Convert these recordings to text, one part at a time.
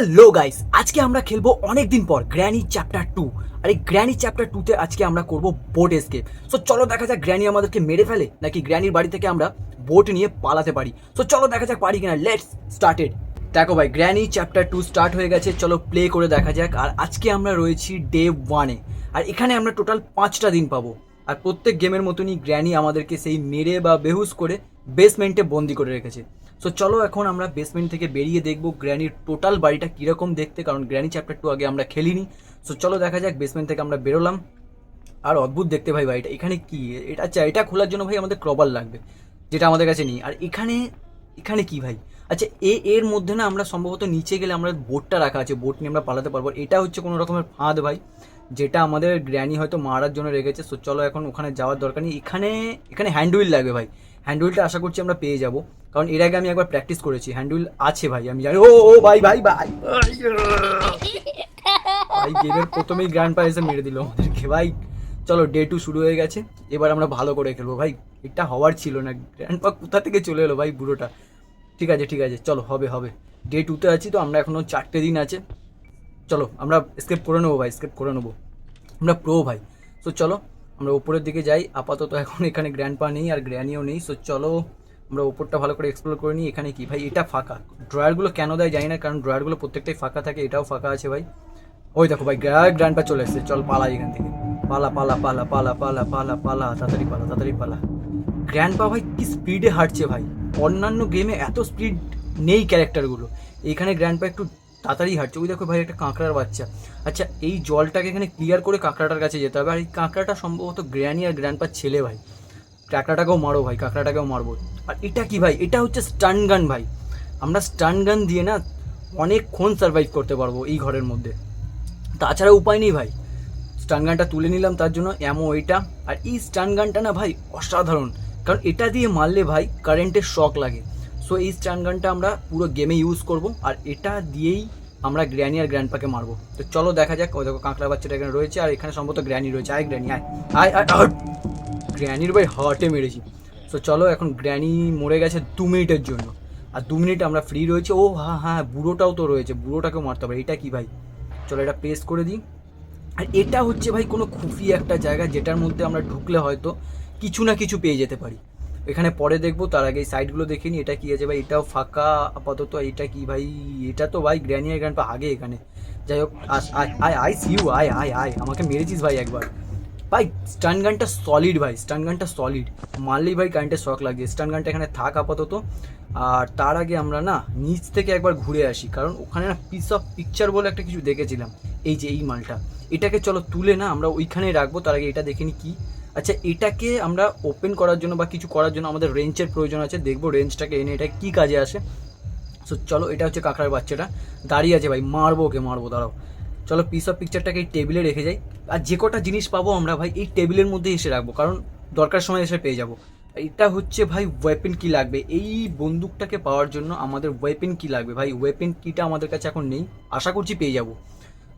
Hello guys, আজকে আমরা খেলবো অনেকদিন পর গ্র্যানি চ্যাপ্টার 2। আর এই গ্র্যানি চ্যাপ্টার 2তে আজকে আমরা করব বোট এসকেপ। সো চলো দেখা যাক গ্র্যানি আমাদেরকে মেরে ফেলে নাকি গ্র্যানির বাড়ি থেকে আমরা বোট নিয়ে পালাতে পারি। সো চলো দেখা যাক পারি কিনা। Let's started. দেখো ভাই, গ্র্যানি চ্যাপ্টার 2 স্টার্ট হয়ে গেছে, চলো প্লে করে দেখা যাক। আর আজকে আমরা রয়েছি ডে 1-এ, আর এখানে আমরা টোটাল 5টা দিন পাবো। আর প্রত্যেক গেমের মতনই গ্র্যানি আমাদেরকে সেই মেরে বা বেহুশ করে বেসমেন্টে বন্দি করে রেখেছে। সো চলো এখন আমরা বেসমেন্ট থেকে বেরিয়ে দেখবো গ্র্যানির টোটাল বাড়িটা কীরকম দেখতে, কারণ গ্র্যানি চ্যাপ্টার 2 আগে আমরা খেলিনি। সো চলো দেখা যাক। বেসমেন্ট থেকে আমরা বেরোলাম, আর অদ্ভুত দেখতে ভাই বাড়িটা। এখানে কি এটা? আচ্ছা, এটা খোলার জন্য ভাই আমাদের ক্রবার লাগবে, যেটা আমাদের কাছে নেই। আর এখানে এখানে কি ভাই? আচ্ছা, এর মধ্যে না আমরা সম্ভবত নিচে গেলে আমরা বোটটা রাখা আছে, বোট নিয়ে আমরা পালাতে পারবো। এটা হচ্ছে কোনো রকমের ফাঁদ ভাই, যেটা আমাদের গ্র্যানি হয়তো মারার জন্য রেখেছে। সো চলো এখন ওখানে যাওয়ার দরকার নেই। এখানে এখানে হ্যান্ড হুইল লাগবে ভাই। হ্যান্ড হুইলটা আশা করছি আমরা পেয়ে যাবো, কারণ এর আগে আমি একবার প্র্যাকটিস করেছি। হ্যান্ড হুইল আছে ভাই, আমি জানি। ও ও ভাই ভাই ভাই ভাই, গেমের প্রথমেই গ্র্যান্ড পা এসে মেরে দিল আমাদেরকে ভাই। চলো, ডে 2 শুরু হয়ে গেছে, এবার আমরা ভালো করে খেলবো ভাই। এটা হওয়ার ছিল না, গ্র্যান্ড পা কোথা থেকে চলে এলো ভাই বুড়োটা। ঠিক আছে ঠিক আছে, চলো হবে হবে। ডে 2-তে আছি তো আমরা, এখনো 4টে দিন আছে। চলো আমরা স্কেপ করে নেবো ভাই, স্কেপ করে নেবো, আমরা প্রো ভাই। সো চলো আমরা ওপরের দিকে যাই। আপাতত এখন এখানে গ্র্যান্ড পা নেই আর গ্র্যানিও নেই। সো চলো আমরা ওপরটা ভালো করে এক্সপ্লোর করে নিই। এখানে কি ভাই? এটা ফাঁকা। ড্রয়ারগুলো কেন দেয় জানি না, কারণ ড্রয়ারগুলো প্রত্যেকটাই ফাঁকা থাকে। এটাও ফাঁকা আছে ভাই। ওই দেখো ভাই, গ্র্যান্ড পা চলে এসেছে। চল পালা এখান থেকে, পালা পালা পালা পালা পালা পালা পালা, তাড়াতাড়ি পালা তাড়াতাড়ি পালা। গ্র্যান্ড পা ভাই কি স্পিডে হাঁটছে ভাই, অন্যান্য গেমে এত স্পিড নেই ক্যারেক্টারগুলো, এখানে গ্র্যান্ড পা একটু তাড়াতাড়ি হাঁটছে। ওই দেখো ভাই, একটা কাঁকড়ার বাচ্চা। আচ্ছা, এই জলটাকে এখানে ক্লিয়ার করে কাঁকড়াটার কাছে যেতে হবে। আর এই কাঁকড়াটা সম্ভবত গ্র্যানি আর গ্র্যান্ড পার ছেলে ভাই। কাঁকড়াটাকেও মারো ভাই, কাঁকড়াটাকেও মারবো। আর এটা কি ভাই? এটা হচ্ছে স্টান গান ভাই। আমরা স্টান গান দিয়ে না অনেকক্ষণ সার্ভাইভ করতে পারবো এই ঘরের মধ্যে, তাছাড়া উপায় নেই ভাই। স্টান গানটা তুলে নিলাম, তার জন্য অ্যামো এইটা। আর এই স্টান গানটা না ভাই অসাধারণ, কারণ এটা দিয়ে মারলে ভাই কারেন্টের শক লাগে। সো এই স্টান গানটা আমরা পুরো গেমে ইউজ করব, আর এটা দিয়েই আমরা গ্র্যানি আর গ্র্যান্ডপাকে মারবো। তো চলো দেখা যাক। ওই দেখো কাঁকড়া বাচ্চাটা এখানে রয়েছে, আর এখানে সম্ভবত গ্র্যানি রয়েছে। আয় গ্র্যানি আয় আয় আয় আয়। গ্র্যানির ভাই হার্টে মেরেছি। সো চলো, এখন গ্র্যানি মরে গেছে 2 মিনিটের জন্য, আর 2 মিনিট আমরা ফ্রি রয়েছে। ও হ্যাঁ হ্যাঁ, বুড়োটাও তো রয়েছে, বুড়োটাকেও মারতে হবে। এটা কি ভাই? চলো এটা প্রেস করে দিই। আর এটা হচ্ছে ভাই কোনো খুফি একটা জায়গা, যেটার মধ্যে আমরা ঢুকলে হয়তো কিছু না কিছু পেয়ে যেতে পারি। এখানে পরে দেখবো, তার আগে এই সাইডগুলো দেখে নিই। এটা কি আছে ভাই? এটাও ফাঁকা আপাতত। এটা কি ভাই? এটা তো ভাই গ্র্যানি আর গ্র্যান্ডপা আগে এখানে। যাই হোক, আয় আয় সি ইউ, আয় আয় আয়। আমাকে মেরেছিস ভাই একবার ভাই। স্টান গানটা সলিড ভাই, স্টান গানটা সলিড। মারলেই ভাই কারেন্টের শক লাগে। স্টান গানটা এখানে থাক আপাতত। আর তার আগে আমরা না নিচ থেকে একবার ঘুরে আসি, কারণ ওখানে না পিস অফ পিকচার বলে একটা কিছু দেখেছিলাম। এই যে এই মালটা, এটাকে চলো তুলে না আমরা ওইখানেই রাখবো। তার আগে এটা দেখে নি কি। আচ্ছা, এটাকে আমরা ওপেন করার জন্য বা কিছু করার জন্য আমাদের রেঞ্চের প্রয়োজন আছে। দেখবো রেঞ্চটাকে এনে এটা কী কাজে আসে। সো চলো, এটা হচ্ছে কাঁকড়ার বাচ্চাটা দাঁড়িয়ে আছে ভাই, মারবো ওকে মারবো, দাঁড়াও। চলো পিস অফ পিকচারটাকে এই টেবিলে রেখে যাই। আর যে কটা জিনিস পাবো আমরা ভাই এই টেবিলের মধ্যে এসে রাখবো, কারণ দরকার সময় এসে পেয়ে যাবো। এটা হচ্ছে ভাই ওয়েপেন কি লাগবে এই বন্দুকটাকে পাওয়ার জন্য, আমাদের ওয়েপেন কি লাগবে ভাই। ওয়েপেন কিটা আমাদের কাছে এখন নেই, আশা করছি পেয়ে যাবো।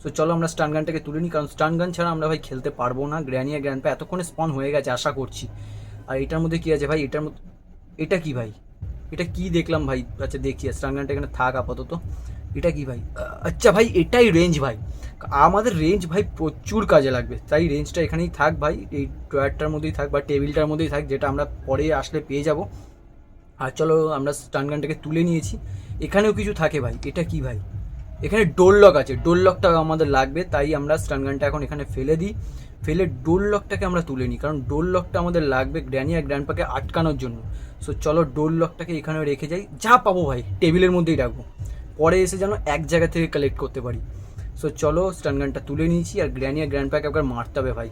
সো চলো আমরা স্টান গানটাকে তুলে নিই, কারণ স্টান গান ছাড়া আমরা ভাই খেলতে পারবো না। গ্র্যানি আর গ্র্যান্ডপা এতক্ষণে স্পন হয়ে গেছে আশা করছি। আর এটার মধ্যে কি আছে ভাই? এটার মধ্যে এটা কি ভাই? এটা কি দেখলাম ভাই? আচ্ছা দেখি, স্টান গানটা এখানে থাক আপাতত। এটা কি ভাই? আচ্ছা ভাই, এটাই রেঞ্জ ভাই। আমাদের রেঞ্জ ভাই প্রচুর কাজে লাগবে, তাই রেঞ্জটা এখানেই থাক ভাই। এই ড্রয়ারটার মধ্যেই থাক বা টেবিলটার মধ্যেই থাক, যেটা আমরা পরে আসলে পেয়ে যাব। আর চলো আমরা স্টান গানটাকে তুলে নিয়েছি। এখানেও কিছু থাকে ভাই। এটা কি ভাই? এখানে ডোর লক আছে, ডোর লকটা আমাদের লাগবে, তাই আমরা স্টান গানটা এখন এখানে ফেলে দিই। ফেলে ডোর লকটাকে আমরা তুলে নিই, কারণ ডোর লকটা আমাদের লাগবে গ্র্যানি আর গ্র্যান্ডপাকে আটকানোর জন্য। সো চলো ডোর লকটাকে এখানে রেখে যাই। যা পাবো ভাই টেবিলের মধ্যেই রাখবো, পরে এসে যেন এক জায়গা থেকে কালেক্ট করতে পারি। সো চলো স্টান গানটা তুলে নিয়েছি, আর গ্র্যানি আর গ্র্যান্ডপাকে একবার মারতে হবে ভাই।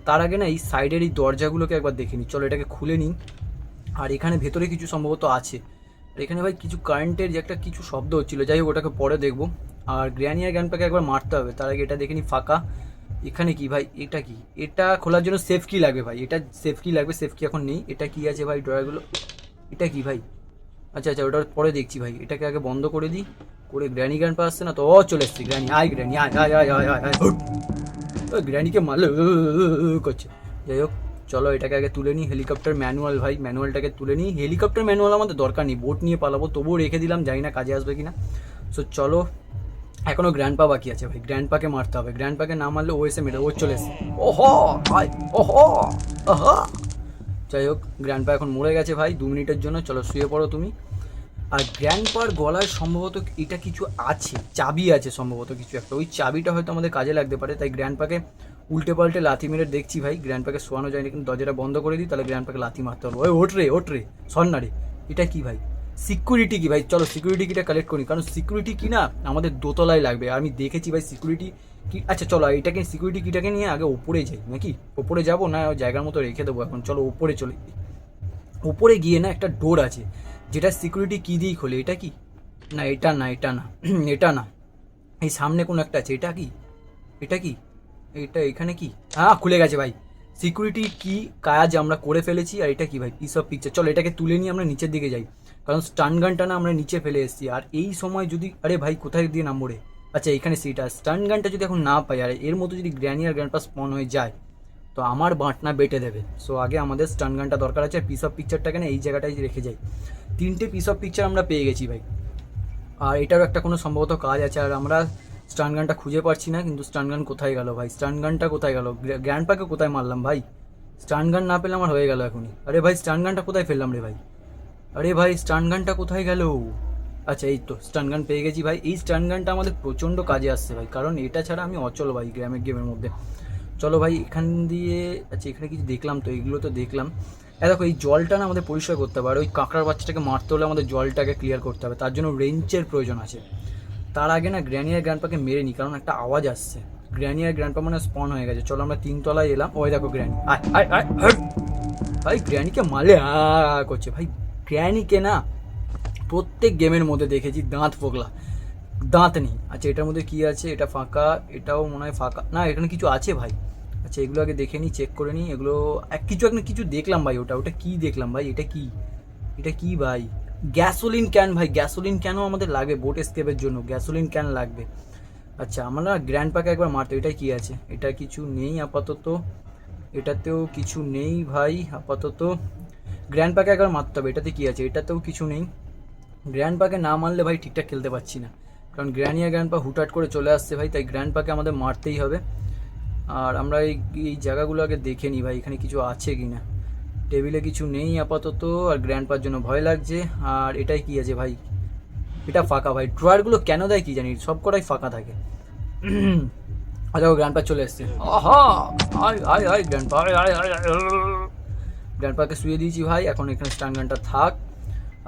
তার আগে না এই সাইডের এই দরজাগুলোকে একবার দেখে নিই। চলো এটাকে খুলে নিই। আর এখানে ভেতরে কিছু সম্ভবত আছে। আর এখানে ভাই কিছু কারেন্টের যে একটা কিছু শব্দ হচ্ছিলো, যাই হোক ওটাকে পরে দেখবো। আর গ্র্যানি আর গ্র্যান্ডপাকে একবার মারতে হবে, তার আগে এটা দেখে নিই ফাঁকা। এখানে কি ভাই? এটা কি? এটা খোলার জন্য সেফ কি লাগবে ভাই, এটা সেফ কি লাগবে। সেফ কি এখন নেই। এটা কি আছে ভাই ড্রয়ারগুলো? এটা কি ভাই? আচ্ছা আচ্ছা, ওটা পরে দেখছি ভাই। এটাকে আগে বন্ধ করে দিই। করে গ্র্যানি গ্র্যান্ডপা আসছে না তো? ও চলে এসছি। গ্র্যানি আয়, গ্র্যানি আয় আয় আয় আয় আয় আয়। ওই গ্র্যানিকে মারলে করছে। যাই হোক চলো এটাকে আগে তুলে নিই। হেলিকপ্টার ম্যানুয়াল ভাই, ম্যানুয়ালটাকে তুলে নিই। হেলিকপ্টার ম্যানুয়াল আমাদের দরকার নেই, বোট নিয়ে পালাবো, তবুও রেখে দিলাম, জানি না কাজে আসবে কিনা। সো চলো এখনো গ্র্যান্ডপা বাকি আছে ভাই, গ্র্যান্ডপাকে মারতে হবে, গ্র্যান্ডপাকে না মারলে ও এসে মেরে ও চলে এসে। ওহো ভাই, ওহো, আহা। যাই হোক, গ্র্যান্ডপা এখন মরে গেছে ভাই 2 মিনিটের জন্য। চলো শুয়ে পড়ো তুমি। আর গ্র্যান্ডপার গলায় সম্ভবত এটা কিছু আছে, চাবি আছে সম্ভবত কিছু একটা, ওই চাবিটা হয়তো আমাদের কাজে লাগতে পারে। তাই গ্র্যান্ডপাকে উল্টে পাল্টে লাথি মেরে দেখছি ভাই, গ্র্যান্ডপাকে শোয়ানো যায়নি, কিন্তু দরজাটা বন্ধ করে দিই, তাহলে গ্র্যান্ডপাকে লাথি মারতে হবে। ওই ওঠ রে, ওঠ রে, সর না রে। এটা কি ভাই? সিকিউরিটি কি ভাই? চলো সিকিউরিটি কিটা কালেক্ট করি, কারণ সিকিউরিটি কি না আমাদের দোতলায় লাগবে। আমি দেখেছি ভাই সিকিউরিটি কি। আচ্ছা চলো এটাকে, সিকিউরিটি কিটাকে নিয়ে আগে ওপরে যাই নাকি? ওপরে যাবো না জায়গার মতো রেখে দেবো এখন? চলো ওপরে চলে যাই। ওপরে গিয়ে না একটা ডোর আছে যেটা সিকিউরিটি কি দিয়েই খোলে। এটা কি? না এটা না, এটা না, এটা না, এই সামনে কোনো একটা আছে। এটা কি? এটা কি? এটা এখানে কি? হ্যাঁ খুলে গেছে ভাই। সিকিউরিটি কি কাজ আমরা করে ফেলেছি। আর এটা কি ভাই? Piece of picture. চলো এটাকে তুলে নিয়ে আমরা নিচের দিকে যাই, কারণ স্টান গানটা না আমরা নিচে ফেলে এসেছি। আর এই সময় যদি, আরে ভাই কোথায় দিয়ে নামবো রে? আচ্ছা এখানে সিট। আর স্টান গানটা যদি এখন না পাই, আর এর মতো যদি গ্র্যানি আর গ্র্যান্ডপা স্পন হয়ে যায়, তো আমার বাঁটনা বেটে দেবে। সো আগে আমাদের স্টান গানটা দরকার আছে। পিস অফ পিকচারটাকে না এই জায়গাটায় রেখে যাই। 3টে পিস অফ পিকচার আমরা পেয়ে গেছি ভাই। আর এটারও একটা কোনো সম্ভবত কাজ আছে। আর আমরা স্টান গানটা খুঁজে পাচ্ছি না, কিন্তু স্টান গান কোথায় গেল ভাই? স্টান গানটা কোথায় গেল? গ্র্যান্ডপাকে কোথায় মারলাম ভাই? স্টান গান না পেলে আমার হয়ে গেল এখনই। আরে ভাই স্টান গানটা কোথায় ফেললাম রে ভাই? আরে ভাই স্টান গানটা কোথায় গেল? আচ্ছা এই তো স্টান গান পেয়ে গেছি ভাই। এই স্টান গানটা আমাদের প্রচণ্ড কাজে আসছে ভাই, কারণ এটা ছাড়া আমি অচল ভাই গেমের মধ্যে। চলো ভাই এখান দিয়ে, আচ্ছা এখানে কিছু দেখলাম তো, এইগুলো তো দেখলাম। দেখো এই জলটা না আমাদের পরিষ্কার করতে হবে। আর ওই কাঁকড়ার বাচ্চাটাকে মারতে হলে আমাদের জলটাকে ক্লিয়ার করতে হবে, তার জন্য রেঞ্চের প্রয়োজন আছে। তার আগে না গ্র্যানি আর গ্র্যান্ডপাকে মেরে নি, কারণ একটা আওয়াজ আসছে। গ্র্যানি আর গ্র্যান্ডপা মানে স্পন হয়ে গেছে। চলো আমরা 3 তলায় এলাম। ওই দেখো গ্র্যানি, আয় আয় আয় হাট! ভাই গ্র্যানিকে মারলে করছে ভাই। গ্র্যানিকে না প্রত্যেক গেমের মধ্যে দেখেছি দাঁত ফোকলা, দাঁত নেই। আচ্ছা এটার মধ্যে কি আছে? এটা ফাঁকা, এটাও মনে হয় ফাঁকা। না এখানে কিছু আছে ভাই। আচ্ছা এগুলো আগে দেখে নিই, চেক করে নিই। এগুলো কিছু একটা কিছু দেখলাম ভাই। ওটা ওটা কি দেখলাম ভাই? এটা কি? এটা কি ভাই? গ্যাসোলিন ক্যান ভাই। গ্যাসোলিন ক্যানও আমাদের লাগবে বোট এস্কেপের জন্য, গ্যাসোলিন ক্যান লাগবে। আচ্ছা আমরা গ্র্যান্ডপাকে একবার মারতে। এটাই কি আছে? এটা কিছু নেই আপাতত, এটাতেও কিছু নেই ভাই আপাতত। গ্র্যান্ডপাকে একবার মারতে হবে। এটাতে কি আছে? এটাতেও কিছু নেই। গ্র্যান্ডপাকে না মারলে ভাই ঠিকঠাক খেলতে পারছি না, কারণ গ্র্যানি আর গ্র্যান্ডপা হুটহাট করে চলে আসছে ভাই। তাই গ্র্যান্ডপাকে আমাদের মারতেই হবে। আর আমরা এই জায়গাগুলো আগে দেখে নিই ভাই, এখানে কিছু আছে কি না। টেবিলে কিছু নেই আপাতত। আর গ্র্যান্ডপার জন্য ভয় লাগছে। আর এটাই কি আছে ভাই? এটা ফাঁকা ভাই। ড্রয়ারগুলো কেন দেয় কি জানি, সব কটাই ফাঁকা থাকে। আচ্ছা গ্র্যান্ডপা চলে এসছে। আহা, আয় আয় আয় গ্র্যান্ডপা, আয় আয় আয় আয়। গ্র্যান্ডপাকে শুয়ে দিয়েছি ভাই, এখন এখানে স্টান গানটা থাক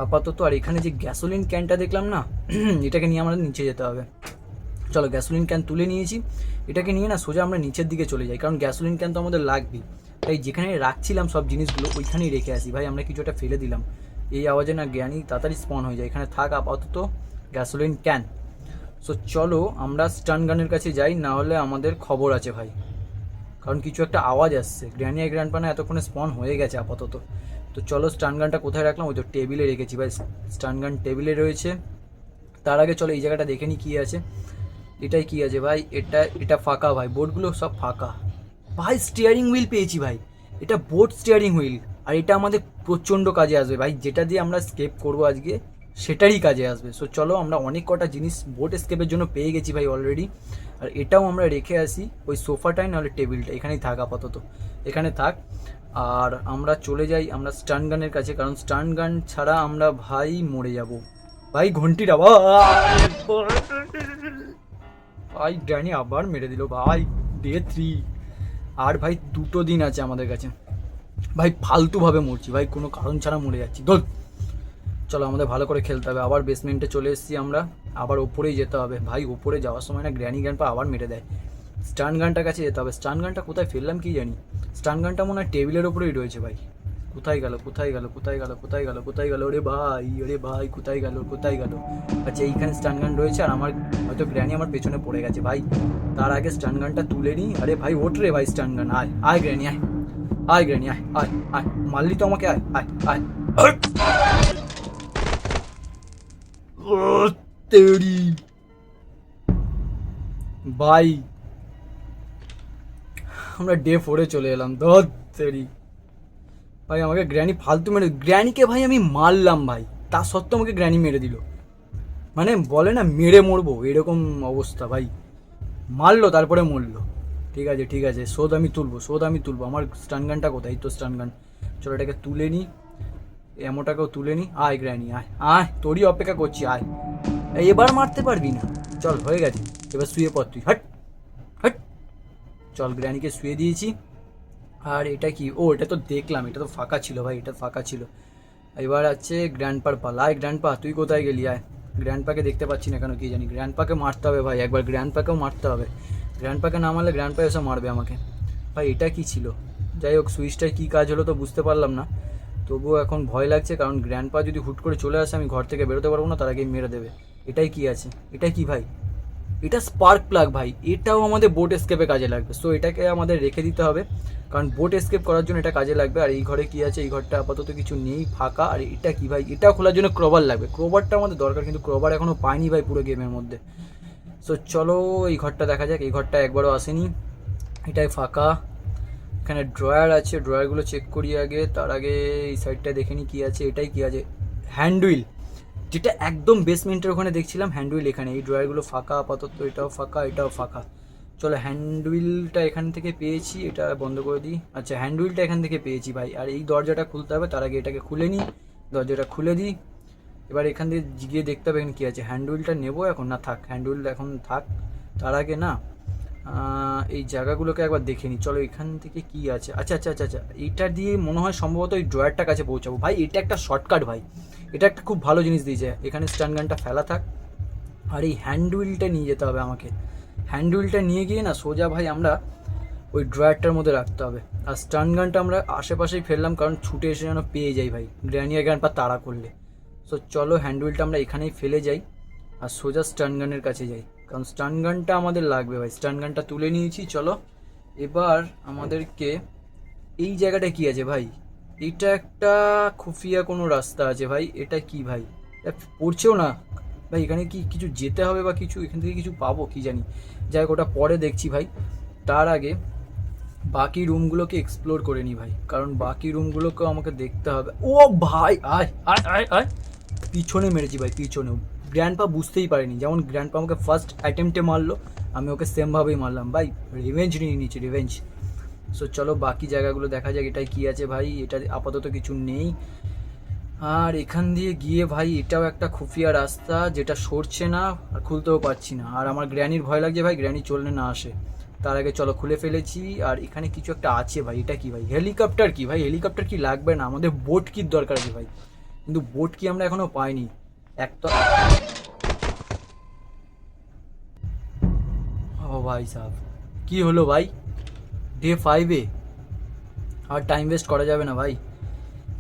আপাতত। আর এখানে যে গ্যাসোলিন ক্যানটা দেখলাম না, এটাকে নিয়ে আমাদের নিচে যেতে হবে। চলো গ্যাসোলিন ক্যান তুলে নিয়েছি, এটাকে নিয়ে না সোজা আমরা নিচের দিকে চলে যাই, কারণ গ্যাসোলিন ক্যান তো আমাদের লাগবেই। তাই যেখানে রাখছিলাম সব জিনিসগুলো ওইখানেই রেখে আসি ভাই। আমরা কিছু একটা ফেলে দিলাম, এই আওয়াজে না জ্ঞানী তাড়াতাড়ি স্পন হয়ে যায়। এখানে থাক আপাতত গ্যাসোলিন ক্যান। সো চলো আমরা স্টান গানের কাছে যাই, না হলে আমাদের খবর আছে ভাই, কারণ কিছু একটা আওয়াজ আসছে। গ্র্যানি আর গ্র্যান্ডপা না এতক্ষণে স্পন হয়ে গেছে আপাতত। তো চলো স্টান গানটা কোথায় রাখলাম? ওই তো টেবিলে রেখেছি ভাই, স্টান গান টেবিলে রয়েছে। তার আগে চলো এই জায়গাটা দেখে নিই কী আছে। এটাই কি আছে ভাই? এটা এটা ফাঁকা ভাই, বোর্ডগুলো সব ফাঁকা ভাই। স্টিয়ারিং হুইল পেয়েছি ভাই, এটা বোট স্টিয়ারিং হুইল। আর এটা আমাদের প্রচণ্ড কাজে আসবে ভাই, যেটা দিয়ে আমরা স্কেপ করবো আজকে সেটারই কাজে আসবে। সো চলো আমরা অনেক কটা জিনিস বোট স্কেপের জন্য পেয়ে গেছি ভাই অলরেডি। আর এটাও আমরা রেখে আসি ওই সোফাটাই, নাহলে টেবিলটা এখানেই থাক আপাতত, এখানে থাক। আর আমরা চলে যাই আমরা স্টান গানের কাছে, কারণ স্টান গান ছাড়া আমরা ভাই মরে যাব ভাই। ঘন্টির আওয়াজ ভাই, ড্যানি আবার মেরে দিল ভাই। ডে 3। আর ভাই 2টো দিন আছে আমাদের কাছে ভাই। ফালতুভাবে মরছি ভাই, কোনো কারণ ছাড়া মরে যাচ্ছি। ধর চলো আমাদের ভালো করে খেলতে হবে। আবার বেসমেন্টে চলে এসেছি আমরা, আবার ওপরেই যেতে হবে ভাই। ওপরে যাওয়ার সময় না গ্র্যানি গ্র্যান্ডপা আবার মেরে দেয়। স্টান গানটার কাছে যেতে হবে। স্টান গানটা কোথায় ফেললাম কি জানি। স্টান গানটা মনে হয় টেবিলের ওপরেই রয়েছে ভাই। কোথায় গেল কোথায় গেল কোথায় গেল কোথায় গেল কোথায় গেল? ওরে ভাই কোথায় গেল কোথায় গেল? আচ্ছা এইখানে স্টান গান রয়েছে, আর আমার হয়তো গ্র্যানি আমার পেছনে পড়ে গেছে ভাই। তার আগে স্টান গানটা তুলে নিই। আরে ভাই ওঠ রে ভাই স্টান গান, আয় আয় গ্র্যানি আয়, আয় গ্র্যানি আয় আয় আয়। মারলি তো আমাকে, আয় আয় আয়। তেরি ভাই, আমরা ডে 4-এ চলে এলাম। ধর তেরি ভাই, আমাকে গ্র্যানি ফালতু মেরে, গ্র্যানিকে ভাই আমি মারলাম ভাই, তা সত্ত্বেও আমাকে গ্র্যানি মেরে দিল মানে বলে না মেরে মরবো, এরকম অবস্থা ভাই। মারলো তারপরে মরলো। ঠিক আছে ঠিক আছে, শোধ আমি তুলবো, শোধ আমি তুলবো। আমার স্টান গানটা কোথায়? এই তো স্টান গান। চলো এটাকে তুলে নিই, এমোটাকেও তুলে নিই। আয় গ্র্যানি আয় আয়, তোরই অপেক্ষা করছি, আয়। এবার মারতে পারবি না, চল হয়ে গেছে। এবার শুয়ে পড় তুই, হাট হাট। চল গ্র্যানিকে শুয়ে দিয়েছি। আর এটা কি? ও এটা তো দেখলাম, এটা তো ফাঁকা ছিল ভাই, এটা ফাঁকা ছিল। এবার আছে গ্র্যান্ডপার পালা। আয় গ্র্যান্ডপা, তুই কোথায় গেলি? আয়। গ্র্যান্ডপাকে দেখতে পাচ্ছি না কেন কি জানি। গ্র্যান্ডপাকে মারতে হবে ভাই, একবার গ্র্যান্ডপাকেও মারতে হবে। গ্র্যান্ডপাকে না মারলে গ্র্যান্ডপা এসে মারবে আমাকে। ভাই এটা কি ছিল? যাই হোক, সুইচটায় কী কাজ হলো তো বুঝতে পারলাম না। তবুও এখন ভয় লাগছে, কারণ গ্র্যান্ডপা যদি হুট করে চলে আসে আমি ঘর থেকে বেরোতে পারবো না, তার আগেই মেরে দেবে। এটাই কি আছে? এটা কি ভাই? এটা স্পার্ক প্লাগ ভাই, এটাও আমাদের বোট এসকেপে কাজে লাগবে। সো এটাকে আমাদের রেখে দিতে হবে, কারণ বোট এসকেপ করার জন্য এটা কাজে লাগবে। আর এই ঘরে কি আছে? এই ঘরটা আপাতত কিছু নেই, ফাঁকা। আর এটা কি ভাই? এটা খোলার জন্য ক্রবার লাগবে, ক্রবারটা আমাদের দরকার, কিন্তু ক্রবার এখনও পাইনি ভাই পুরো গেমের মধ্যে। সো চলো এই ঘরটা দেখা যাক। এই ঘরটা একবারও আসেনি, এটাই ফাঁকা। এখানে ড্রয়ার আছে, ড্রয়ারগুলো চেক করি আগে, তার আগে এই সাইডটা দেখে নিই কী আছে। এটাই কি আছে? হ্যান্ডউইল, যেটা একদম বেসমেন্টের ওখানে দেখছিলাম, হ্যান্ডউইল এখানে। এই ড্রয়ারগুলো ফাঁকা আপাতত, এটাও ফাঁকা, এটাও ফাঁকা। চলো হ্যান্ডউইলটা এখান থেকে পেয়েছি, এটা বন্ধ করে দিই। আচ্ছা হ্যান্ডউইলটা এখান থেকে পেয়েছি ভাই। আর এই দরজাটা খুলতে হবে, তার আগে এটাকে খুলে নিই, দরজাটা খুলে দিই। এবার এখান দিয়ে গিয়ে দেখতে হবে এখানে কী আছে। হ্যান্ডউইলটা নেবো এখন, না থাক, হ্যান্ডউইল এখন থাক। তার আগে না এই জায়গাগুলোকে একবার দেখে নিই। চলো এখান থেকে কি আছে। আচ্ছা আচ্ছা আচ্ছা আচ্ছা, এইটা দিয়ে মনে হয় সম্ভবত ওই ড্রয়ারটার কাছে পৌঁছাবো ভাই। এটা একটা শর্টকাট ভাই, এটা একটা খুব ভালো জিনিস দিয়েছে। এখানে স্টান গানটা ফেলা থাক, আর এই হ্যান্ডউইলটা নিয়ে যেতে হবে আমাকে। হ্যান্ডউইলটা নিয়ে গিয়ে না সোজা ভাই আমরা ওই ড্রয়ারটার মধ্যে রাখতে হবে। আর স্টান গানটা আমরা আশেপাশেই ফেললাম, কারণ ছুটে এসে যেন পেয়ে যাই ভাই, গ্র্যানিয়া গ্র্যান্ড পা তাড়া করলে। সো চলো হ্যান্ডউইলটা আমরা এখানেই ফেলে যাই, আর সোজা স্টান গানের কাছে যাই, কারণ স্টান গানটা আমাদের লাগবে ভাই। স্টান গানটা তুলে নিয়েছি। চলো এবার আমাদেরকে এই জায়গাটা কি আছে ভাই? এটা একটা খুফিয়া কোনো রাস্তা আছে ভাই। এটা কি ভাই? এটা পড়ছেও না ভাই। এখানে কি কিছু যেতে হবে বা কিছু এখান থেকে কিছু পাবো কি জানি। যাই হোক ওটা পরে দেখছি ভাই। তার আগে বাকি রুমগুলোকে এক্সপ্লোর করে নিই ভাই, কারণ বাকি রুমগুলোকেও আমাকে দেখতে হবে। ও ভাই আয় আয় আয় আয়, পিছনে মেরেছি ভাই, পিছনেও। গ্র্যান্ডপা বুঝতেই পারেনি, যেমন গ্র্যান্ডপা আমাকে ফার্স্ট অ্যাটেম্পটে মারলো, আমি ওকে সেমভাবেই মারলাম ভাই। রিভেঞ্জ নিয়ে নিচ্ছি, রিভেঞ্জ। সো চলো বাকি জায়গাগুলো দেখা যাক, এটাই কী আছে ভাই। এটা আপাতত কিছু নেই। আর এখান দিয়ে গিয়ে ভাই এটাও একটা খুফিয়া রাস্তা, যেটা সরছে না আর খুলতেও পারছি না। আর আমার গ্র্যানির ভয় লাগছে ভাই, গ্র্যানি চললে না আসে। তার আগে চলো খুলে ফেলেছি। আর এখানে কিছু একটা আছে ভাই, এটা কি ভাই? হেলিকপ্টার কি ভাই? হেলিকপ্টার কি লাগবে না, আমাদের বোট কির দরকার আছে ভাই। কিন্তু বোট কি আমরা এখনো পাইনি। এক তো ও ভাই সাহেব, কি হলো ভাই? ডে 5-এ আর টাইম ওয়েস্ট করা যাবে না ভাই।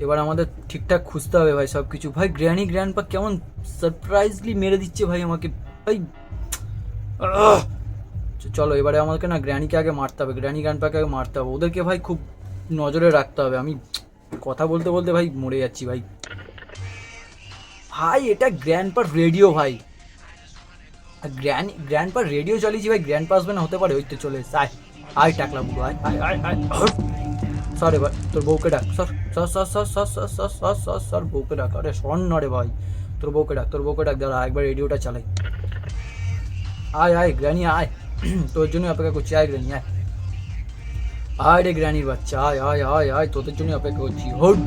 এবার আমাদের ঠিকঠাক খুঁজতে হবে ভাই সব কিছু। ভাই গ্র্যানি গ্র্যান্ডপা কেমন সারপ্রাইজলি মেরে দিচ্ছে ভাই আমাকে ভাই। আহ! চলো এবারে আমাকে না গ্র্যানিকে আগে মারতে হবে, গ্র্যানি গ্র্যান্ডপাকে আগে মারতে হবে। ওদেরকে ভাই খুব নজরে রাখতে হবে। আমি কথা বলতে বলতে ভাই মরে যাচ্ছি ভাই। ভাই এটা গ্র্যান্ডপার রেডিও ভাই, গ্র্যান্ডপার রেডিও চালিয়েছি ভাই। গ্র্যান্ডপা আসবে না হতে পারে? ওই তো চলে এসছে। আয় আয় টাকলা বুড়ো, আয় আয় আয় আয়। সর এবার তোর বউকে ডাক, সর সর সর সর সর সর সর সর সর সর, বউকে ডাক। আরে সর না রে ভাই, তোর বউকে ডাক, তোর বউকে ডাক। দাঁড়া একবার রেডিওটা চালাই। আয় আয় গ্র্যানি আয়, তোর জন্য অপেক্ষা করছি। আয় গ্র্যানি আয়, আয় রে গ্র্যানির বাচ্চা, আয় আয় আয় আয়, তোদের জন্য অপেক্ষা করছি। হট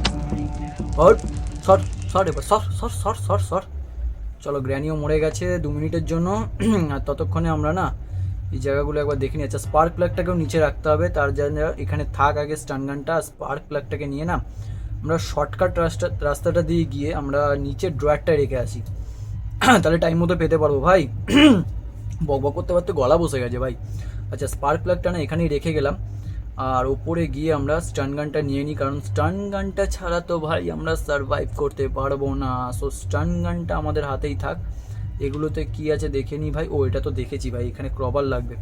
হট, সর সর এবার, সর সর সর সর সর। চলো গ্র্যানিও মরে গেছে 2 মিনিটের জন্য। আর ততক্ষণে আমরা না এই জায়গাগুলো একবার দেখে নিই। আচ্ছা স্পার্ক প্লাগটাকেও নিচে রাখতে হবে, তার জন্য এখানে থাক আগে স্টান গানটা। স্পার্ক প্লাগটাকে নিয়ে না আমরা শর্টকাট রাস্তাটা দিয়ে গিয়ে আমরা নিচের ড্রয়ারটায় রেখে আসি, তাহলে টাইম মতো পেতে পারবো ভাই। বক বক করতে করতে গলা বসে গেছে ভাই। আচ্ছা স্পার্ক প্লাগটা না এখানেই রেখে গেলাম। আর ওপরে গিয়ে আমরা স্টান গানটা নিয়ে নিই, কারণ স্টান গানটা ছাড়া তো ভাই আমরা সারভাইভ করতে পারবো না। সো স্টান গানটা আমাদের হাতেই থাক। এগুলোতে কি আছে দেখে নিই ভাই। ও এটা তো দেখেছি ভাই, এখানে ক্রবার লাগবে।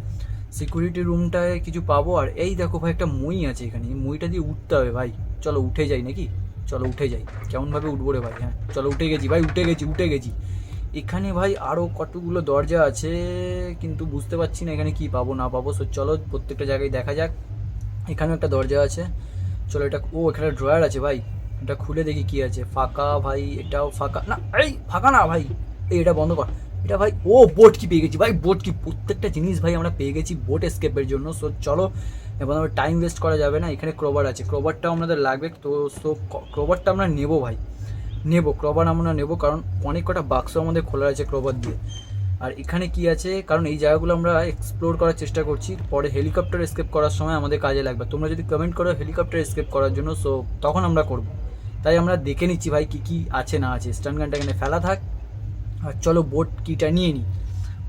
সিকিউরিটি রুমটায় কিছু পাবো। আর এই দেখো ভাই একটা মই আছে এখানে, এই মইটা দিয়ে উঠতে হবে ভাই। চলো উঠে যাই নাকি? চলো উঠে যাই। কেমনভাবে উঠবো রে ভাই? হ্যাঁ চলো উঠে গেছি ভাই, উঠে গেছি উঠে গেছি। এখানে ভাই আরও কতগুলো দরজা আছে, কিন্তু বুঝতে পারছি না এখানে কি পাবো না পাবো। সো চলো প্রত্যেকটা জায়গায় দেখা যাক। এখানেও একটা দরজা আছে, চলো এটা। ও এখানে ড্রয়ার আছে ভাই, এটা খুলে দেখি কি আছে। ফাঁকা ভাই, এটাও ফাঁকা। না এই ফাঁকা না ভাই, এটা বন্ধ কর, এটা ভাই। ও বোট কি পেয়ে গেছি ভাই, বোট কি, প্রত্যেকটা জিনিস ভাই আমরা পেয়ে গেছি বোট এস্কেপের জন্য। সো চলো এবার আমরা টাইম ওয়েস্ট করা যাবে না, এখানে ক্রোবার আছে, ক্রোবারটাও আমাদের লাগবে। তো সো ক্রোবারটা আমরা নেবো ভাই, ক্রোবার আমরা নেবো, কারণ অনেক কটা বাক্স আমাদের খোলা আছে ক্রোবার দিয়ে। আর এখানে কি আছে, কারণ এই জায়গাগুলো আমরা এক্সপ্লোর করার চেষ্টা করছি, পরে হেলিকপ্টার এস্কেপ করার সময় আমাদের কাজে লাগবে। তোমরা যদি কমেন্ট করো হেলিকপ্টার এস্কেপ করার জন্য, সো তখন আমরা করব। তাই আমরা দেখে নিচ্ছি ভাই কী কী আছে না আছে। স্টান গানটা এখানে ফেলা থাক, আর চলো বোট কিটা নিয়ে নিই।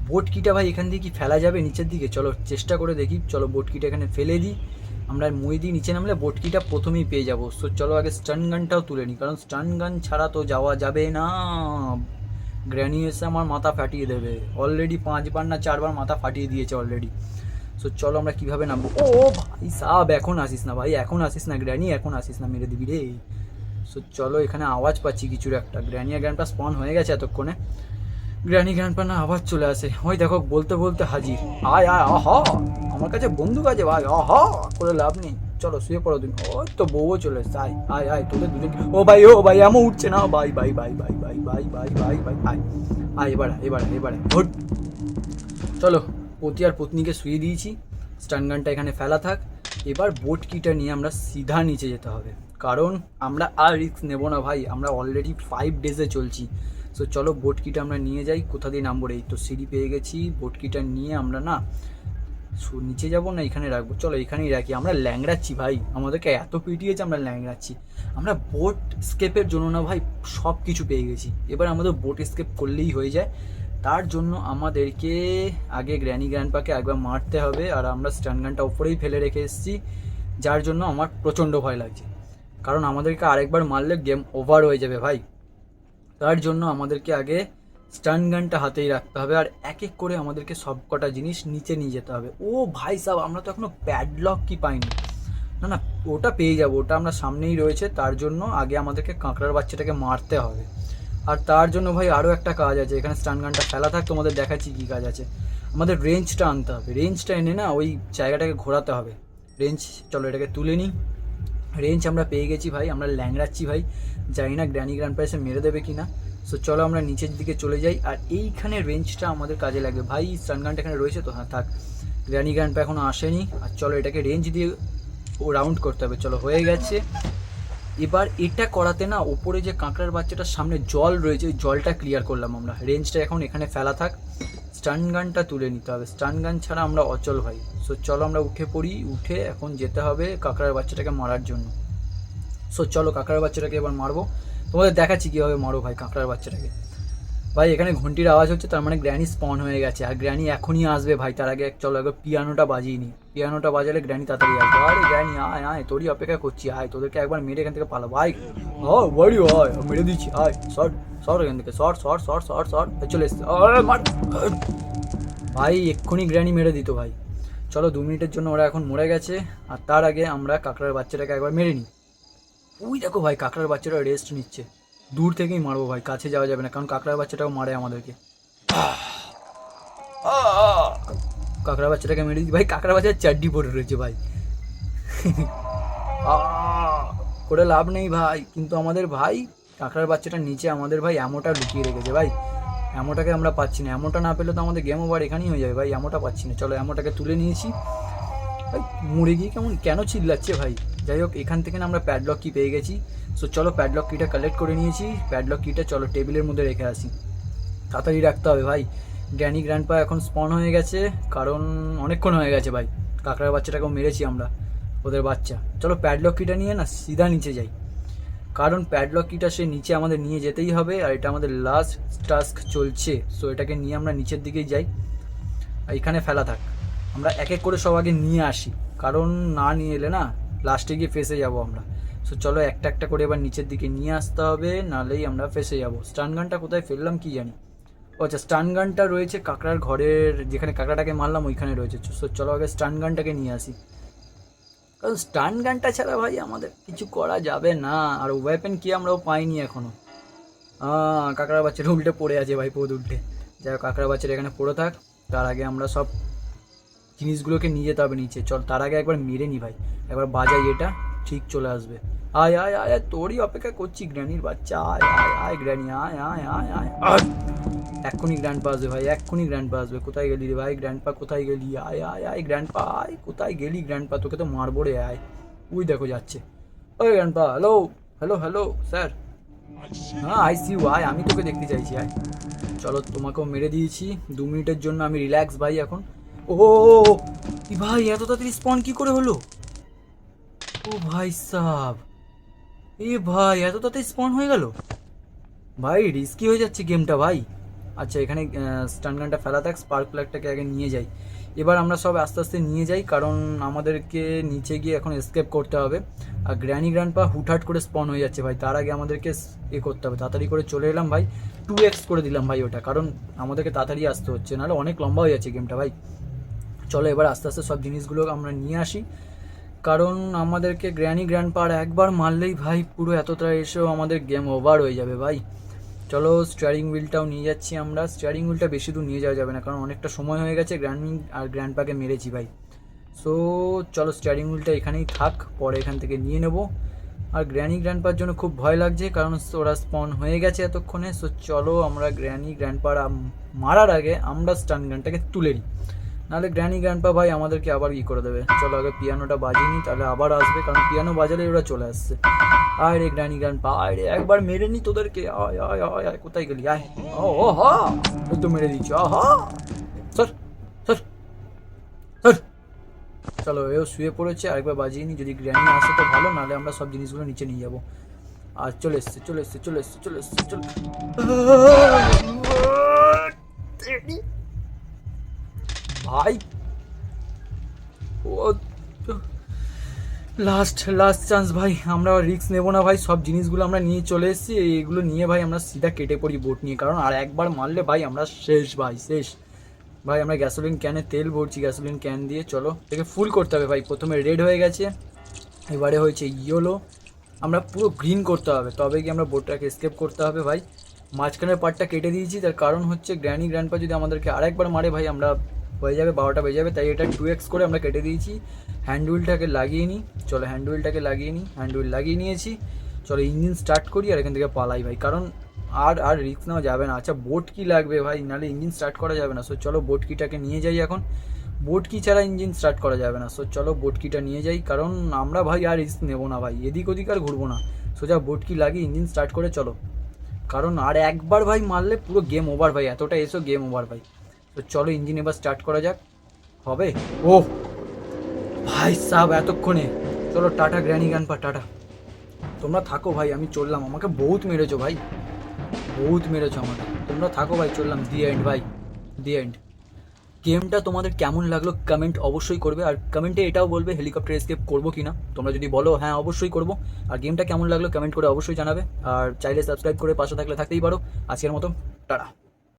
বোট কিটা ভাই এখান থেকে কি ফেলা যাবে নিচের দিকে? চলো চেষ্টা করে দেখি। চলো বোট কিটা এখানে ফেলে দিই, আমরা মই দিয়ে নিচে নামলে বোট কিটা প্রথমেই পেয়ে যাবো। সো চলো আগে স্টান গানটাও তুলে নিই, কারণ স্টান গান ছাড়া তো যাওয়া যাবে না। গ্র্যানি এসে আমার মাথা ফাটিয়ে দেবে, অলরেডি 5বার না 4বার মাথা ফাটিয়ে দিয়েছে অলরেডি। সো চলো আমরা কীভাবে নামবো? ও ভাই সাব, এখন আসিস না ভাই, এখন আসিস না গ্র্যানি, এখন আসিস না, মেরে দিবি রে। সো চলো এখানে আওয়াজ পাচ্ছি কিছুর একটা, গ্র্যানি আর গ্র্যান্ডপা স্পন হয়ে গেছে এতক্ষণে। গ্র্যানি গ্র্যান্ডপা না আওয়াজ চলে আসে, ওই দেখো বলতে বলতে হাজির। আয় আয়, আহা আমার কাছে বন্দুক আছে ভাই, আহা করে লাভ নেই। চলো শুয়ে পড়ো তুমি, ওই তো বউও চলে এসছে। আয় আয় আয়, তোদের দুজন, ও ভাই এমন উঠছে না ভাই, ভাই ভাই ভাই ভাই ভাই ভাই ভাই ভাই আয় আয়, এবারে ভোট। চলো পতি আর পত্নীকে শুয়ে দিয়েছি, স্টান গানটা এখানে ফেলা থাক। এবার বোট কিটা নিয়ে আমরা সিধা নিচে যেতে হবে, কারণ আমরা আর রিস্ক নেবো না ভাই, আমরা অলরেডি 5 ডেজে চলছি। সো চলো বোট কিটা আমরা নিয়ে যাই। কোথা দিয়ে নামবো রে? এই তো সিঁড়ি পেয়ে গেছি, বোট কিটা নিয়ে আমরা না নিচে যাবো না এখানে রাখবো, চলো এখানেই রাখি। আমরা ল্যাংড়াচ্ছি ভাই, আমাদেরকে এত পিটিয়েছে আমরা ল্যাংড়াচ্ছি। আমরা বোট স্কেপের জন্য না ভাই সব কিছু পেয়ে গেছি, এবার আমাদের বোট স্কেপ করলেই হয়ে যায়। তার জন্য আমাদেরকে আগে গ্র্যানি গ্র্যান্ডপাকে একবার মারতে হবে, আর আমরা স্টান গানটা উপরেই ফেলে রেখে এসেছি, যার জন্য আমার প্রচণ্ড ভয় লাগছে, কারণ আমাদেরকে আরেকবার মারলে গেম ওভার হয়ে যাবে ভাই। তার জন্য আমাদেরকে আগে স্টান গানটা হাতেই রাখতে হবে, আর এক এক করে আমাদেরকে সব কটা জিনিস নিচে নিয়ে যেতে হবে। ও ভাই সাহেব, আমরা তো এখনো প্যাডলক কি পাইনি। না না, ওটা পেয়ে যাবো, ওটা আমরা সামনেই রয়েছে। তার জন্য আগে আমাদেরকে কাঁকড়ার বাচ্চাটাকে মারতে হবে, আর তার জন্য ভাই আরও একটা কাজ আছে। এখানে স্টান গানটা ফেলা থাক, তোমাদের দেখাচ্ছি কী কাজ আছে। আমাদের রেঞ্জটা আনতে হবে, রেঞ্জটা এনে না ওই জায়গাটাকে ঘোরাতে হবে। রেঞ্জ, চলো এটাকে তুলে নিই। রেঞ্জ আমরা পেয়ে গেছি ভাই, আমরা ল্যাংড়াচ্ছি ভাই, জানি না গ্র্যানি গ্র্যান্ডপা এসে মেরে দেবে কি না। সো চলো আমরা নিচের দিকে চলে যাই, আর এইখানে রেঞ্জটা আমাদের কাজে লাগবে ভাই। স্টান গানটা এখানে রয়েছে তো, হ্যাঁ থাক। গ্র্যানি গ্র্যান্ডপা এখনও আসেনি, আর চলো এটাকে রেঞ্জ দিয়ে ও রাউন্ড করতে হবে। চলো হয়ে গেছে। এবার এটা করাতে না ওপরে যে কাঁকড়ার বাচ্চাটার সামনে জল রয়েছে, ওই জলটা ক্লিয়ার করলাম আমরা। রেঞ্জটা এখন এখানে ফেলা থাক, স্টান গানটা তুলে নিতে হবে, স্টান গান ছাড়া আমরা অচল ভাই। সো চলো আমরা উঠে পড়ি, উঠে এখন যেতে হবে কাঁকড়ার বাচ্চাটাকে মারার জন্য। সো চলো কাঁকড়ার বাচ্চাটাকে এবার মারবো, তোমাদের দেখাচ্ছি কীভাবে মারো ভাই কাঁকড়ার বাচ্চাটাকে। ভাই এখানে ঘন্টির আওয়াজ হচ্ছে, তার মানে গ্র্যানি স্পন হয়ে গেছে, আর গ্র্যানি এখনই আসবে ভাই। তার আগে চলো একবার পিয়ানোটা বাজিয়ে নিই, পিয়ানোটা বাজালে গ্র্যানি তাড়াতাড়ি আসবে। আরে গ্র্যানি আয় আয়, তোরই অপেক্ষা করছি, আয় তোদেরকে একবার মেরে এখান থেকে পালাবো। ভাই বাড়ি আয়, মেরে দিচ্ছি, আয় শর্ট শর্ট এখান থেকে, short short short short short চলে এসছে। ভাই এক্ষুনি গ্র্যানি মেরে দিত ভাই। চলো 2 মিনিটের জন্য ওরা এখন মরে গেছে, আর তার আগে আমরা কাঁকড়ার বাচ্চাটাকে একবার মেরে নিই। ওই দেখো ভাই কাঁকড়ার বাচ্চাটা রেস্ট নিচ্ছে, দূর থেকেই মারবো ভাই, কাছে যাওয়া যাবে না, কারণ কাঁকড়ার বাচ্চাটাও মারে আমাদেরকে। কাঁকড়া বাচ্চাটাকে মেরে দিই ভাই, কাঁকড়া বাচ্চার চাড্ডি পড়ে রয়েছে ভাই। করে লাভ নেই ভাই, কিন্তু আমাদের ভাই কাঁকড়ার বাচ্চাটার নিচে আমাদের ভাই অ্যামোটা লুকিয়ে রেখেছে ভাই। অ্যামোটাকে আমরা পাচ্ছি না, অ্যামোটা না পেলে তো আমাদের গেম ওভার এখানেই হয়ে যাবে ভাই। অ্যামোটা পাচ্ছি না, চলো অ্যামোটাকে তুলে নিয়েছি। ভাই মরে গিয়ে কেন চিল্লাচ্ছে ভাই। যাই হোক, এখান থেকে না আমরা প্যাডলক কি পেয়ে গেছি। সো চলো প্যাডলক কিটা কালেক্ট করে নিয়েছি, প্যাডলক কিটা চলো টেবিলের মধ্যে রেখে আসি, তাড়াতাড়ি রাখতে হবে ভাই। গ্র্যানি গ্র্যান্ডপা এখন স্পন হয়ে গেছে, কারণ অনেকক্ষণ হয়ে গেছে ভাই, কাঁকড়ার বাচ্চাটাকেও মেরেছি আমরা, ওদের বাচ্চা। চলো প্যাডলক কিটা নিয়ে না সিধা নিচে যাই, কারণ প্যাডলক কিটা সে নিচে আমাদের নিয়ে যেতেই হবে, আর এটা আমাদের লাস্ট টাস্ক চলছে। সো এটাকে নিয়ে আমরা নিচের দিকেই যাই, আর এখানে ফেলা থাক। আমরা এক এক করে সব আগে নিয়ে আসি, কারণ না নিয়ে এলে না লাস্টে গিয়ে ফেসে যাবো আমরা। সো চলো একটা একটা করে এবার নিচের দিকে নিয়ে আসতে হবে, নাহলেই আমরা ফেসে যাবো। স্টান গানটা কোথায় ফেললাম কি জানি। আচ্ছা, স্টান গানটা রয়েছে কাঁকড়ার ঘরের, যেখানে কাঁকড়াটাকে মারলাম ওইখানে রয়েছে। সো চলো আগে স্টান গানটাকে নিয়ে আসি, কারণ স্টান গানটা ছাড়া ভাই আমাদের কিছু করা যাবে না। আর ওয়েপেন কি আমরাও পাইনি এখনো। কাঁকড়ার বাচ্চাটা উল্টে পড়ে আছে ভাই, পদ উল্টে। যাই হোক, কাঁকড়ার বাচ্চাটা এখানে পড়ে থাক, তার আগে আমরা সব জিনিসগুলোকে নিয়ে যেতে হবে নিচে। চল তার আগে একবার মেরে নি ভাই, একবার বাজাই, এটা ঠিক চলে আসবে। আয় আয় আয় আয়, তোরই অপেক্ষা করছি গ্র্যানির বাচ্চা, আয় আয় আয় গ্র্যানি, আয় আয় আয় আয় আয়। এক্ষুনি গ্র্যান্ড পা আসবে ভাই, এক্ষুনি গ্র্যান্ড পা আসবে। কোথায় গেলি রে ভাই গ্র্যান্ড পা, কোথায় গেলি? আয় আয় আয় গ্র্যান্ড পা আয়, কোথায় গেলি গ্র্যান্ড পা, তোকে তো মারবো রে, আয়। ওই দেখো যাচ্ছে। ওই গ্র্যান্ড পা, হ্যালো হ্যালো হ্যালো স্যার, হ্যাঁ আইসিউ আয়, আমি তোকে দেখতে চাইছি, আয়। চলো তোমাকেও মেরে দিয়েছি 2 মিনিটের জন্য, আমি রিল্যাক্স ভাই এখন। ও কি ভাই, এত তাড়াতাড়ি স্পন কি করে হলো? ও ভাই সাব, এ ভাই এত তাড়াতাড়ি স্পন হয়ে গেল ভাই, রিস্কি হয়ে যাচ্ছে গেমটা ভাই। আচ্ছা এখানে স্টান গানটা ফেলা থাক, স্পার্ক প্লাগটাকে আগে নিয়ে যাই। এবার আমরা সব আস্তে আস্তে নিয়ে যাই, কারণ আমাদেরকে নিচে গিয়ে এখন এসকেপ করতে হবে। আর গ্র্যানি গ্র্যান্ডপা হুটহাট করে স্পন হয়ে যাচ্ছে ভাই, তার আগে আমাদেরকে করতে হবে। তাড়াতাড়ি করে চলে এলাম ভাই, 2x করে দিলাম ভাই ওটা, কারণ আমাদেরকে তাড়াতাড়ি আসতে হচ্ছে, নাহলে অনেক লম্বা হয়ে যাচ্ছে গেমটা ভাই। চলো এবার আস্তে আস্তে সব জিনিসগুলো আমরা নিয়ে আসি, কারণ আমাদেরকে গ্র্যানি গ্র্যান্ডপা একবার মারলেই ভাই পুরো এতটা এসেও আমাদের গেম ওভার হয়ে যাবে ভাই। চলো স্টিয়ারিং হুইলটাও নিয়ে যাচ্ছি আমরা। স্টিয়ারিং হুইলটা বেশি দূর নিয়ে যাওয়া যাবে না, কারণ অনেকটা সময় হয়ে গেছে, গ্র্যান্ড আর গ্র্যান্ডপাকে মেরেছি ভাই। সো চলো স্টিয়ারিং হুইলটা এখানেই থাক, পরে এখান থেকে নিয়ে নেব। আর গ্র্যানি গ্র্যান্ডপার জন্য খুব ভয় লাগছে, কারণ ওরা স্পন হয়ে গেছে এতক্ষণে। সো চলো আমরা গ্র্যানি গ্র্যান্ডপার মারার আগে আমরা স্টান গানটাকে তুলে নিই, নাহলে গ্র্যানি গ্র্যান্ডপা ভাই আমাদেরকে আবার ই করে দেবে। চলো আগে পিয়ানোটা বাজিয়ে নিই, তাহলে আবার আসবে, কারণ পিয়ানো বাজালে ওরা চলে আসছে। আয় রে গ্র্যানি গ্র্যান্ডপা, আয় রে, একবার মেরে নি তোদেরকে, আয় আয় আয় আয়, কোথায় গেলি, আয়। ও হা, ওই তো মেরে দিচ্ছ, আহা স্যার স্যার স্যার। চলো এও শুয়ে পড়েছে, আরেকবার বাজিয়ে নিই, যদি গ্র্যানি আসে তো ভালো, নাহলে আমরা সব জিনিসগুলো নিচে নিয়ে যাবো। আর চলে এসছে চলে এসছে চলে এসছে চলে এসছে চলে ভাই। ও লাস্ট লাস্ট চান্স ভাই, আমরা রিস্ক নেবো না ভাই, সব জিনিসগুলো আমরা নিয়ে চলে এসেছি। এইগুলো নিয়ে ভাই আমরা সিধা কেটে পড়ি বোট নিয়ে, কারণ আর একবার মারলে ভাই আমরা শেষ ভাই, শেষ ভাই। আমরা গ্যাসোলিন ক্যানে তেল ভরছি, গ্যাসোলিন ক্যান দিয়ে। চলো এটাকে ফুল করতে হবে ভাই। প্রথমে রেড হয়ে গেছে, এবারে হয়েছে ইয়েলো, আমরা পুরো গ্রিন করতে হবে, তবে কি আমরা বোটটাকে এসকেপ করতে হবে ভাই। মাঝখানের পার্টটা কেটে দিয়েছি, তার কারণ হচ্ছে গ্র্যানি গ্র্যান্ডপা যদি আমাদেরকে আরেকবার মারে ভাই, আমরা হয়ে যাবে 12টা বেজে যাবে, তাই এটা 2x করে আমরা কেটে দিয়েছি। হ্যান্ড হুইলটাকে লাগিয়ে নিই, চলো হ্যান্ড হুইলটাকে লাগিয়ে নিই, হ্যান্ড হুইল লাগিয়ে নিয়েছি। চলো ইঞ্জিন স্টার্ট করি আর এখান থেকে পালাই ভাই, কারণ আর আর রিস্ক নেওয়া যাবে না। আচ্ছা বোট কি লাগবে ভাই, নাহলে ইঞ্জিন স্টার্ট করা যাবে না। সো চলো বোট কিটাকে নিয়ে যাই এখন, বোট কি ছাড়া ইঞ্জিন স্টার্ট করা যাবে না। সো চলো বোট কিটা নিয়ে যাই, কারণ আমরা ভাই আর রিস্ক নেবো না ভাই, এদিক ওদিক আর ঘুরবো না। সোজা বোট কি লাগিয়ে ইঞ্জিন স্টার্ট করে চলো, কারণ আর একবার ভাই মারলে পুরো গেম ওভার ভাই, এতটা এসো গেম ওভার ভাই। তো চলো ইঞ্জিন এবার স্টার্ট করা যাক, হবে। ও ভাই সাব এতক্ষণে, চলো টাটা গ্র্যানি গ্র্যান্ডপা, টাটা। তোমরা থাকো ভাই, আমি চললাম, আমাকে বহুত মেরেছো ভাই, বহুত মেরেছো আমাকে, তোমরা থাকো ভাই, চললাম। দি এন্ড ভাই, দি এন্ড। গেমটা তোমাদের কেমন লাগলো কমেন্ট অবশ্যই করবে, আর কমেন্টে এটাও বলবে হেলিকপ্টার এসকেপ করবো কি না। তোমরা যদি বলো হ্যাঁ অবশ্যই করবো, আর গেমটা কেমন লাগলো কমেন্ট করে অবশ্যই জানাবে, আর চাইলে সাবস্ক্রাইব করে পাশে থাকলে থাকতেই পারো। আজকের মতো টাটা।